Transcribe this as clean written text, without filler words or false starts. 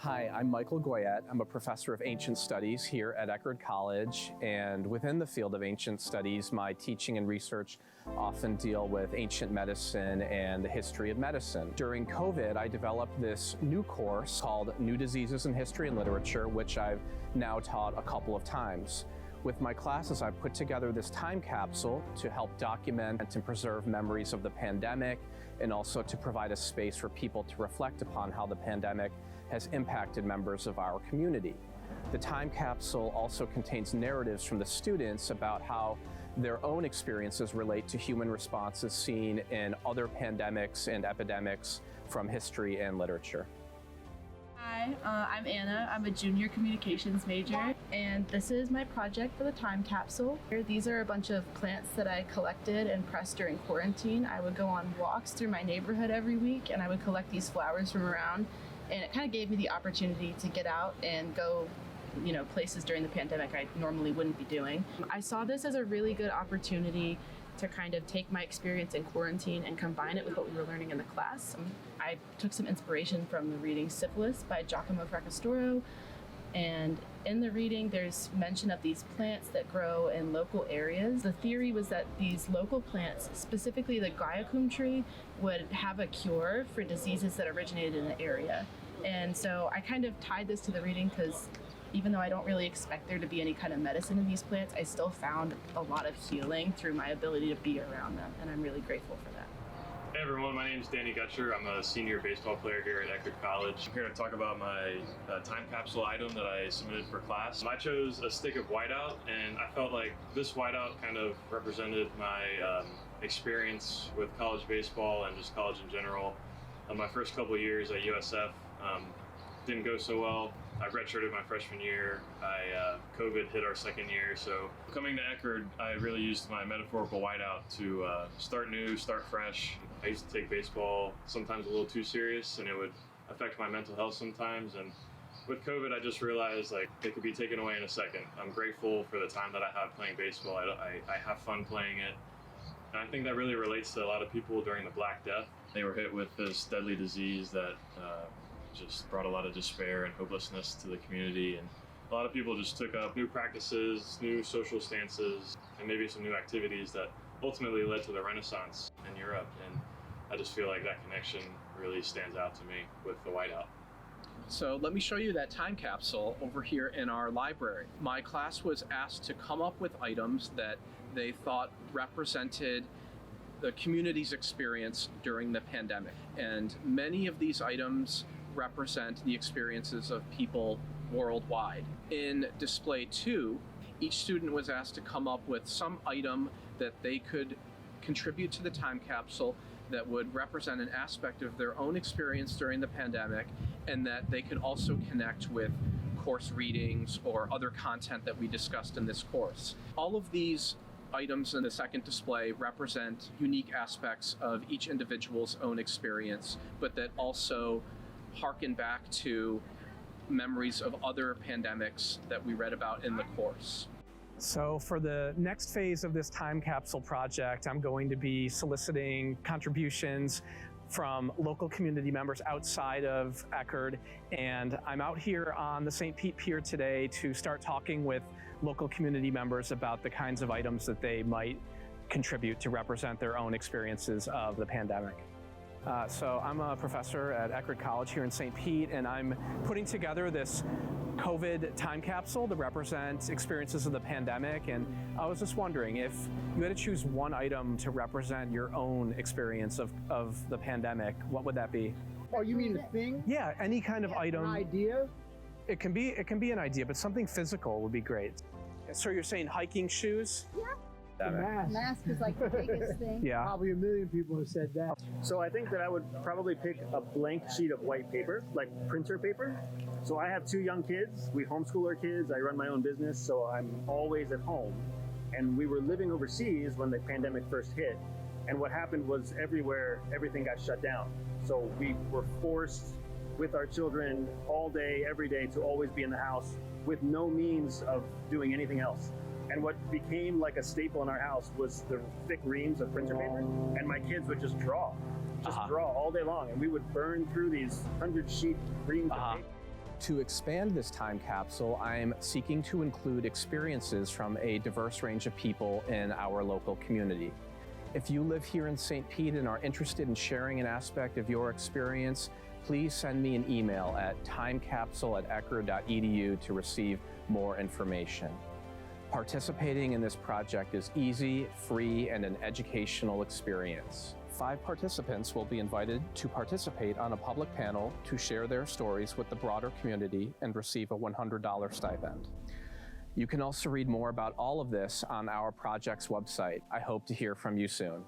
Hi, I'm Michael Goyette. I'm a professor of ancient studies here at Eckerd College, and within the field of ancient studies, my teaching and research often deal with ancient medicine and the history of medicine. During COVID, I developed this new course called New Diseases in History and Literature, which I've now taught a couple of times. With my classes, I've put together this time capsule to help document and preserve memories of the pandemic, and also to provide a space for people to reflect upon how the pandemic has impacted members of our community. The time capsule also contains narratives from the students about how their own experiences relate to human responses seen in other pandemics and epidemics from history and literature. Hi, I'm Anna. I'm a junior communications major, and this is my project for the time capsule. These are a bunch of plants that I collected and pressed during quarantine. I would go on walks through my neighborhood every week, and I would collect these flowers from around, and it kind of gave me the opportunity to get out and go places during the pandemic I normally wouldn't be doing. I saw this as a really good opportunity to kind of take my experience in quarantine and combine it with what we were learning in the class. I took some inspiration from the reading Syphilis by Giacomo Fracastoro, and in the reading there's mention of these plants that grow in local areas. The theory was that these local plants, specifically the guaiacum tree, would have a cure for diseases that originated in the area. And so I kind of tied this to the reading because even though I don't really expect there to be any kind of medicine in these plants, I still found a lot of healing through my ability to be around them, and I'm really grateful for that. Hey everyone, my name is Danny Gutcher. I'm a senior baseball player here at Eckerd College. I'm here to talk about my time capsule item that I submitted for class. I chose a stick of whiteout, and I felt like this whiteout kind of represented my experience with college baseball and just college in general. My first couple of years at USF didn't go so well. I redshirted my freshman year. COVID hit our second year, so coming to Eckerd, I really used my metaphorical whiteout to start new, start fresh. I used to take baseball sometimes a little too serious, and it would affect my mental health sometimes. And with COVID, I just realized like it could be taken away in a second. I'm grateful for the time that I have playing baseball. I have fun playing it, and I think that really relates to a lot of people during the Black Death. They were hit with this deadly disease that just brought a lot of despair and hopelessness to the community, and a lot of people just took up new practices, new social stances, and maybe some new activities that ultimately led to the Renaissance in Europe. And I just feel like that connection really stands out to me with the whiteout. So let me show you that time capsule over here in our library. My class was asked to come up with items that they thought represented the community's experience during the pandemic. And many of these items represent the experiences of people worldwide. In display 2, each student was asked to come up with some item that they could contribute to the time capsule that would represent an aspect of their own experience during the pandemic, and that they could also connect with course readings or other content that we discussed in this course. All of these items in the second display represent unique aspects of each individual's own experience, but that also harken back to memories of other pandemics that we read about in the course. So for the next phase of this time capsule project, I'm going to be soliciting contributions from local community members outside of Eckerd, and I'm out here on the St. Pete Pier today to start talking with local community members about the kinds of items that they might contribute to represent their own experiences of the pandemic. So I'm a professor at Eckerd College here in St. Pete, and I'm putting together this COVID time capsule to represent experiences of the pandemic. And I was just wondering, if you had to choose one item to represent your own experience of the pandemic, what would that be? Oh, you mean a thing? Yeah, any kind of item. An idea? It can be an idea, but something physical would be great. So you're saying hiking shoes? Yeah. The mask. Mask is like the biggest thing. Yeah. Probably a million people have said that. So I think that I would probably pick a blank sheet of white paper, like printer paper. So I have 2 young kids. We homeschool our kids. I run my own business, so I'm always at home. And we were living overseas when the pandemic first hit. And what happened was everywhere, everything got shut down. So we were forced with our children all day, every day, to always be in the house with no means of doing anything else. And what became like a staple in our house was the thick reams of printer paper. And my kids would just draw all day long. And we would burn through these 100-sheet reams of paper. To expand this time capsule, I'm seeking to include experiences from a diverse range of people in our local community. If you live here in St. Pete and are interested in sharing an aspect of your experience, please send me an email at timecapsule@eckerd.edu to receive more information. Participating in this project is easy, free, and an educational experience. 5 participants will be invited to participate on a public panel to share their stories with the broader community and receive a $100 stipend. You can also read more about all of this on our project's website. I hope to hear from you soon.